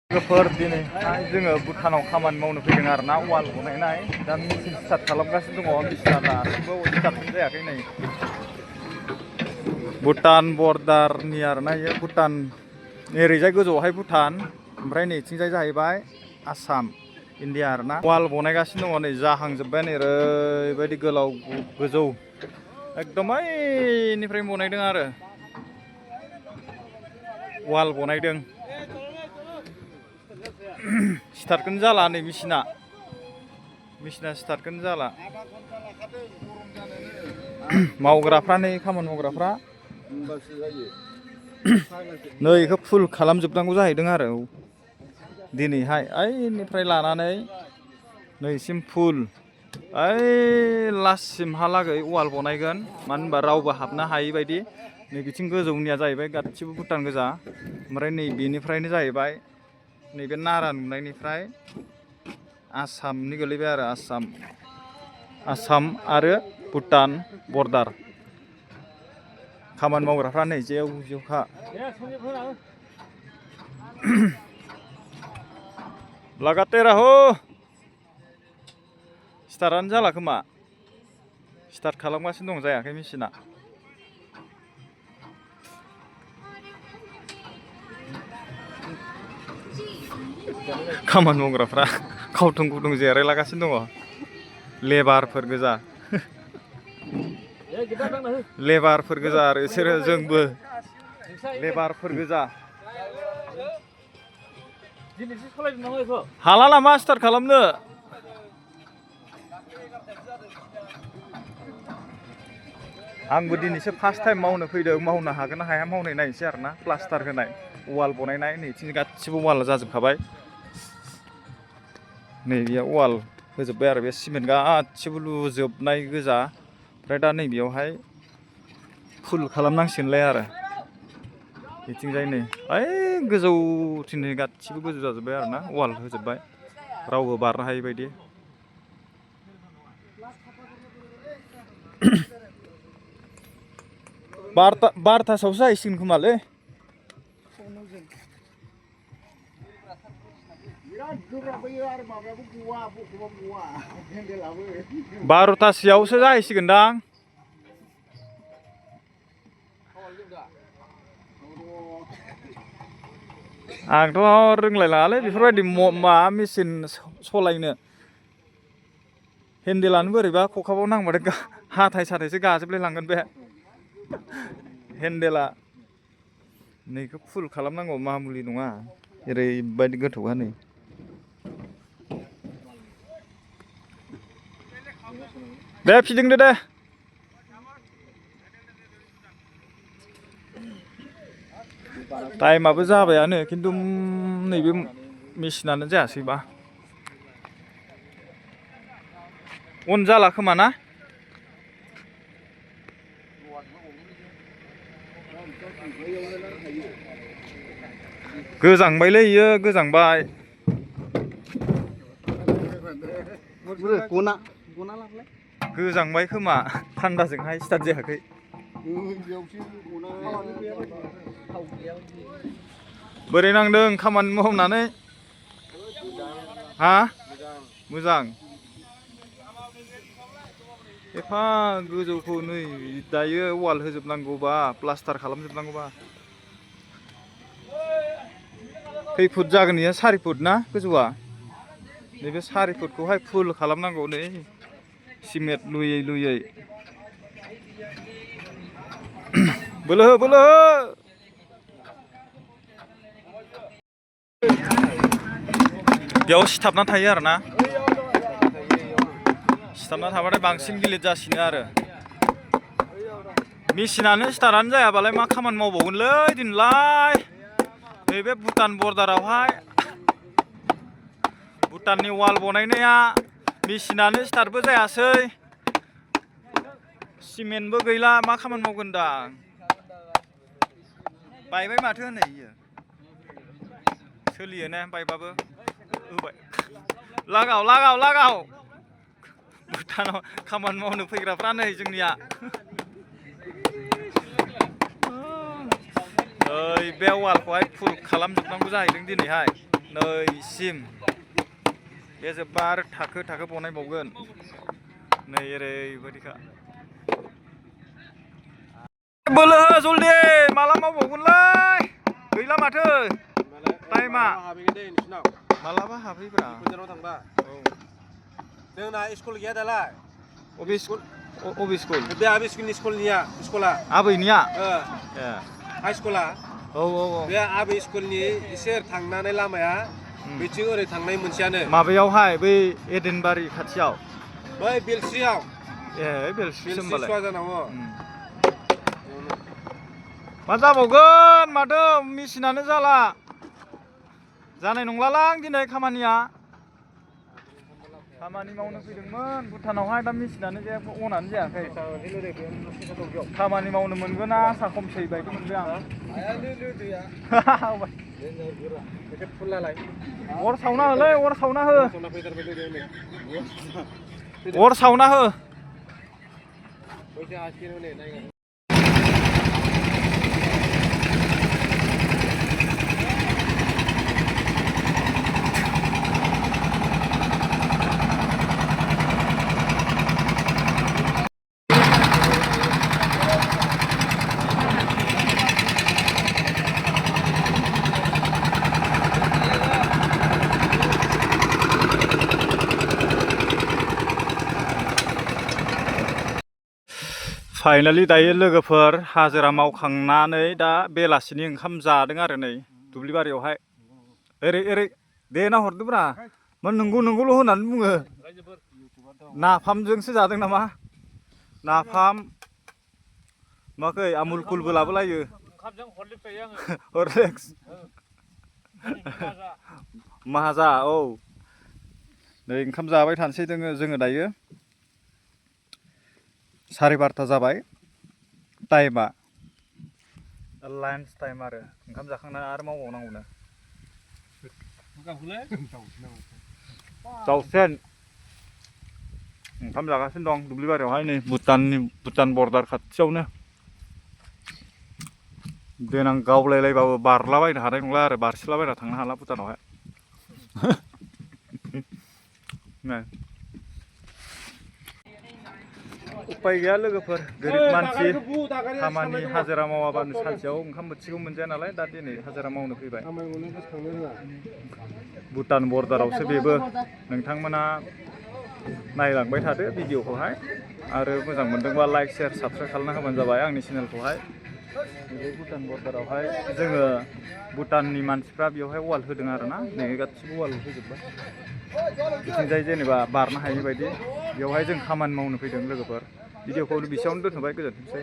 लोगोफोर दिनैहाय जोङो भुटानाव खामानि मावनो फैदों आरो ना वाल बनायनाय दा मेचिन स्टार्ट खालामगासिनो दङ मेचिना दासिमबो स्टार्ट जायाखै नै भुटान बर्डारनि आरो ना इयो भुटान ओरैजाय गोजौआवहाय भुटान ओमफ्राय नैथिंजाय जाहैबाय आसाम इन्डिया आरो ना वाल बनायगासिनो दङ नै जाहांजोब्बाय नै ओरैबायदि गोलाव गोजौ एकदम ओइनिफ्राय बनायदों आरो वाल बनायदों स्टार्टखौनो जाला नै मेचिना स्टार्टखौनो जाला मावग्राफ्रा नै खामानि मावग्राफ्रा नै बेखौ फुल खालामजोबनांगौ जाहैदों आरो दिनैहाय ओइनिफ्राय लानानै नैसिम फुल ओइ लास्टसिमहालागै वाल बनायगोन मानो होनबा रावबो हाबनो हायि बायदि नै बिथिं गोजौनिया जाहैबाय गासिबो भुटान गोजा ओमफ्राय नै बेनिफ्रायनो जाहैबाय नैबे नारा नुनायनिफ्राय आसामनि गोलैबाय आरो आसाम आरो भुटान बर्डार खामानि मावग्राफ्रा नै जेव जेवखा लागाते राहो स्टार्टआनो जाला खोमा स्टार्ट खालामगासिनो दं जायाखै मेचिना खामानि मावग्राफ्रा खावथुं खुथुं जिरायलागासिनो दङ लेबारफोर गोजा आरो बिसोरो जोंबो लेबारफोर गोजा हाला नामा स्टार्ट खालामनो आंबो दिनैसो फार्स्ट टाइम मावनो फैदों मावनो हागोन ना हाया मावनाय नायनोसै आरो ना प्लास्टार होनाय वाल बनायनाय नैथिं गासिबो वाल जाजोबखाबाय नैबेयाव वाल होजोब्बाय आरो बे सिमेन्ट गासिबो लुजोबनाय गोजा ओमफ्राय दा नैबेयावहाय फुल खालामनांसिगोनलाय आरो बिथिंजाय नै ओइ गोजौथिं गासिबो गोजौ जाजोब्बाय आरो ना वाल होजोब्बाय रावबो बारनो हायि बायदि बार'थासोआवसो जाहैसिगोन खोमालै 12थासोआवसो जाहैसिगोनदां आंथ' रोंलायलाङालै बेफोरबायदि मा मेचिन सलायनो हेन्देलानो बोरैबा खखाबाव नांबाथाय हाथाय साथायसो गाजोबलाय लांगोन बे हेन्देला नैखौ फुल खालामनांगौ मामुलि नङा ओरैबायदि गोथौहा नै दे फिदिंदो दे टाइमाबो जाबायानो खिन्थु नैबे मेचिनानो जायासैबा अन जाला खोमा ना गोजांबायलै इयो गोजांबाय गोजांबाय खोमा थान्दाजोंहाय स्टार्ट जायाखै बोरै नांदों खामानि मावनानै हा मोजां एफा गोजौखौ नै दायो वाल होजोबनांगौबा प्लास्टार खालामजोबनांगौबा खै फुट जागोन इयो 4 फुट ना गोजौआ नैबे 4 फुटखौहाय फुल खालामनांगौ नै सिमेन्ट लुयै बोलो हो बेयाव सिथाबना थायो आरो ना सिथाबना थाबाथाय बांसिन गिलिर जासिनो आरो मेचिनानो स्टार्टआनो जायाबालाय मा खामानि मावबावगोनलै दिनैलाय नैबे भुटान बर्डारावहाय भुटाननि वाल बनायनाया मेचिनानो स्टार्टबो जायासै सिमेन्टबो गैला मा खामानि मावगोन दा बायबाय माथो होनै इयो सोलियो ना बायबाबो होबाय लागाव भुटानाव खामानि मावनो फैग्राफ्रा नै जोंनिया बे वालखौहाय फुल खालामजोबनांगौ जाहैदों दिनैहाय नैसिम बे जोब्बा आरो थाखो थाखो बनायबावगोन नै ओरैबायदिखा बोलो हो जल्दि माला मावबावगोनलाय गैला माथो टाइमा मालाबा हाबहैब्रा जोंना स्कुल गैया दालाय अबे स्कुल बे आबै स्कुलनि स्कुला आबैनिया हाइ स्कुला औ बे आबै स्कुलनि एसे थांनानै लामाया बिथिं ओरै थांनाय मोनसेयानो माबायावहाय बै एदेनबारि खाथियाव बै बेलस्रियाव बेलस्रि होमबालाय जानांगौ मा जाबावगोन माथो मेचिनानो जाला जानाय नंलालां दिनै खामानि मावनो फैदोंमोन भुटानावहाय दा मेचिनानो अनानो जायाखै खामानि मावनो मोनगोन ना आसा खमसै बायदि मोनबाय आं अर सावना होलै अर सावना हो अर सावना हो फाइनालि दायो लोगोफोर हाजिरा मावखांनानै दा बेलासिनि ओंखाम जादों आरो नै दुब्लि बारियावहाय ओरै दे ना हरदोब्रा मा नंगौल' होननानै बुङो नाफामजोंसो जादों नामा नाफाम माखै आमुल कुलबो लाबोलायो हरलेक्स माहाजा औ नै ओंखाम जाबाय थानोसै जोङो दायो 12:30 जाबाय टाइमा लान्च टाइम आरो ओंखाम जाखांनानै आरो मावबावनांगौनो जावसेन ओंखाम जागासिनो दं दुब्लि बारियावहाय नै भुटान बर्डार खाथियावनो देनां गावलायलायबाबो बारलाबायनो हानाय नंला आरो बारसिलाबायना थांनो हाला भुटानावहाय उपाय गैया लोगोफोर गोरिब मानसि खामानि हाजिरा मावाबानो सानसेयाव ओंखाम बोथिखौ मोनजाया नालाय दा दिनै हाजिरा मावनो फैबाय भुटान बर्डारावसो बेबो नोंथांमोना नायलांबाय थादो भिडिअखौहाय आरो मोजां मोनदोंबा लाइक शेयार साबस्क्राइब खालामना होबानो जाबाय आंनि चेनेलखौहाय बे भुटान बर्डारावहाय जोङो भुटाननि मानसिफ्रा बेवहाय वाल होदों आरोना नै गासिबो वाल होजोब्बाय बिथिंजाय जेनेबा बारनो हायि बायदि बेवहाय जों खामानि मावनो फैदों लोगोफोर भिडिअखौ बेसेयावनो दोनथ'बाय गोजोनथोंसै